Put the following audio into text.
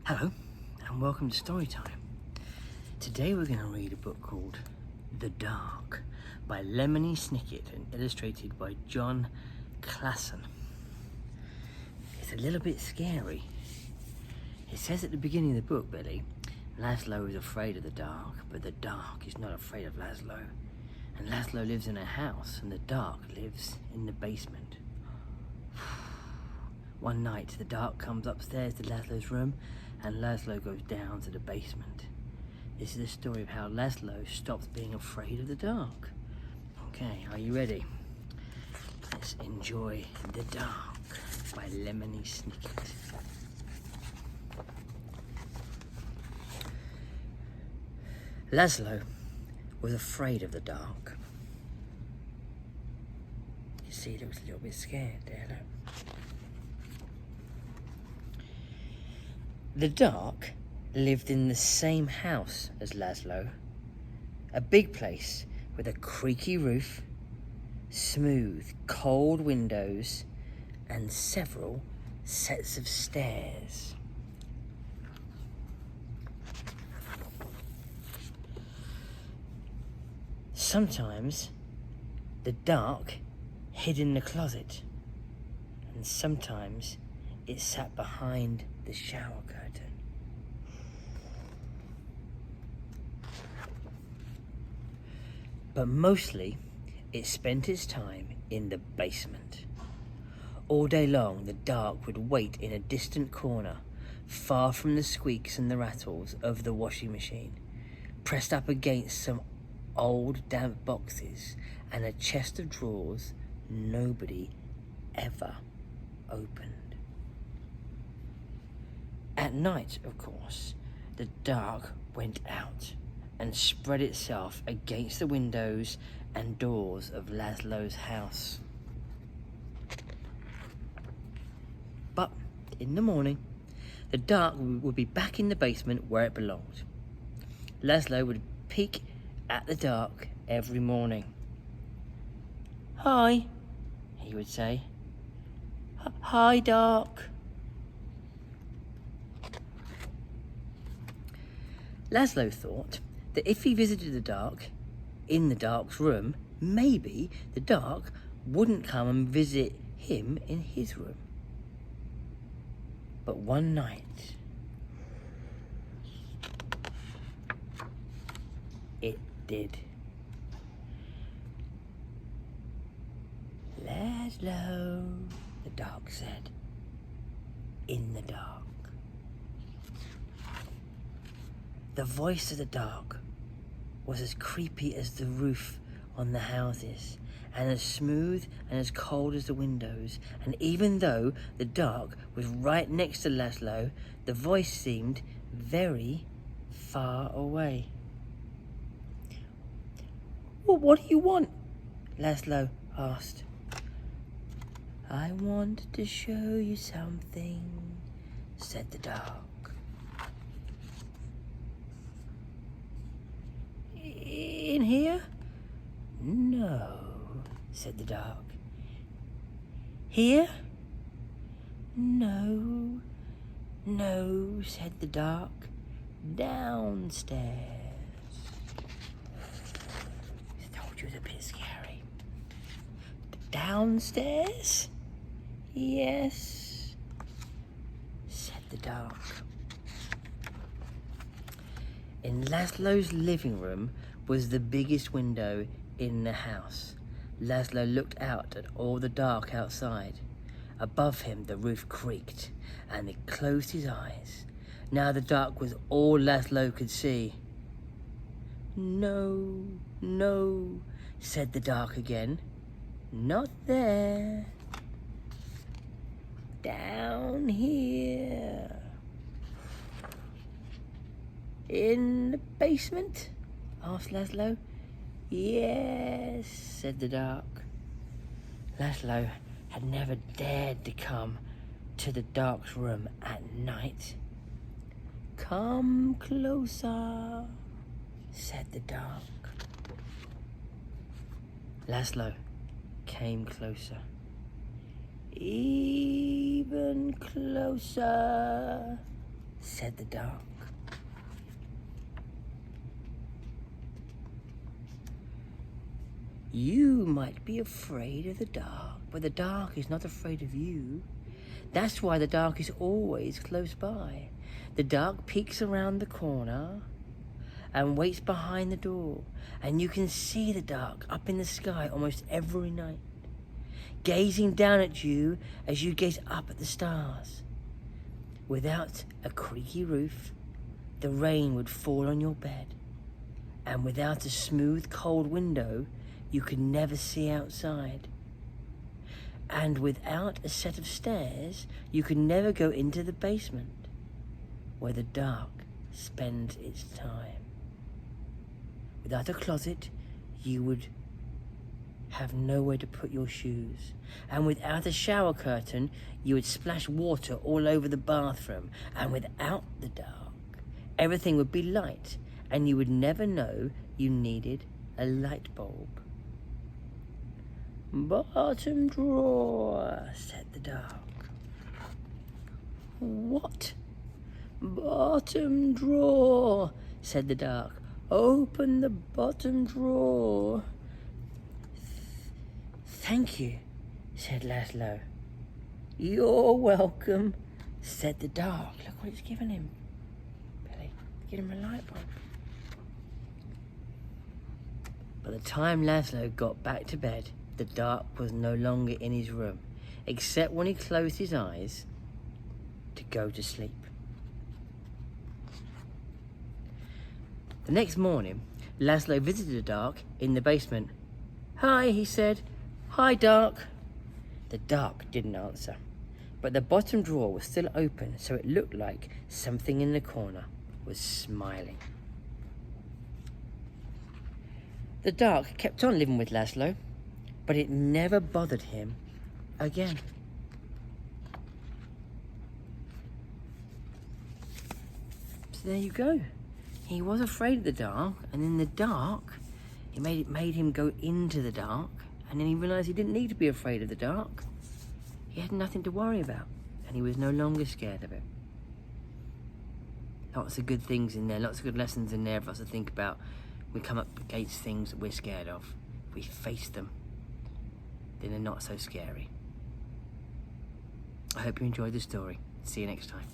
Hello, and welcome to Storytime. Today we're going to read a book called The Dark by Lemony Snicket and illustrated by John Klassen. It's a little bit scary. It says at the beginning of the book, Billy, Laszlo is afraid of the dark, but the dark is not afraid of Laszlo. And Laszlo lives in a house, and the dark lives in the basement. One night, the dark comes upstairs to Laszlo's room, and Laszlo goes down to the basement. This is the story of how Laszlo stops being afraid of the dark. Okay, are you ready? Let's enjoy The Dark by Lemony Snicket. Laszlo was afraid of the dark. You see, he looks a little bit scared there, look. The dark lived in the same house as Laszlo, a big place with a creaky roof, smooth, cold windows, and several sets of stairs. Sometimes the dark hid in the closet, and sometimes it sat behind the shower curtain. But mostly, it spent its time in the basement. All day long, the dark would wait in a distant corner, far from the squeaks and the rattles of the washing machine, pressed up against some old damp boxes and a chest of drawers nobody ever opened. At night, of course, the dark went out and spread itself against the windows and doors of Laszlo's house. But in the morning, the dark would be back in the basement where it belonged. Laszlo would peek at the dark every morning. "Hi," he would say. "Hi, dark." Laszlo thought that if he visited the dark in the dark's room, maybe the dark wouldn't come and visit him in his room. But one night, it did. "Laszlo," the dark said, in the dark. The voice of the dark was as creepy as the roof on the houses, and as smooth and as cold as the windows. And even though the dark was right next to Laszlo, the voice seemed very far away. "Well, what do you want?" Laszlo asked. "I want to show you something," said the dark. "In here?" "No," said the dark. "Here?" "No, no," said the dark. "Downstairs." I told you it was a bit scary. "Downstairs?" "Yes," said the dark. In Laszlo's living room was the biggest window in the house. Laszlo looked out at all the dark outside. Above him, the roof creaked, and he closed his eyes. Now the dark was all Laszlo could see. "No, no," said the dark again. "Not there. Down here." "In the basement?" asked Laszlo. "Yes," said the dark. Laszlo had never dared to come to the dark's room at night. "Come closer," said the dark. Laszlo came closer. "Even closer," said the dark. You might be afraid of the dark, but the dark is not afraid of you. That's why the dark is always close by. The dark peeks around the corner and waits behind the door, and you can see the dark up in the sky almost every night, gazing down at you as you gaze up at the stars. Without a creaky roof, the rain would fall on your bed, and without a smooth, cold window, you could never see outside. And without a set of stairs, you could never go into the basement, where the dark spends its time. Without a closet, you would have nowhere to put your shoes. And without a shower curtain, you would splash water all over the bathroom. And without the dark, everything would be light, and you would never know you needed a light bulb. Bottom drawer, said the dark. What? Bottom drawer, said the dark. Open the bottom drawer. Thank you, said Laszlo. You're welcome, said the dark. Look what it's given him, Billy. Give him a light bulb. By the time Laszlo got back to bed, the dark was no longer in his room, except when he closed his eyes to go to sleep. The next morning, Laszlo visited the dark in the basement. Hi, he said. Hi, dark. The dark didn't answer, but the bottom drawer was still open, so it looked like something in the corner was smiling. The dark kept on living with Laszlo, but it never bothered him again. So there you go. He was afraid of the dark, and in the dark, it made him go into the dark, and then he realised he didn't need to be afraid of the dark. He had nothing to worry about, and he was no longer scared of it. Lots of good things in there, lots of good lessons in there for us to think about. We come up against things that we're scared of. We face them, then they're not so scary. I hope you enjoyed the story. See you next time.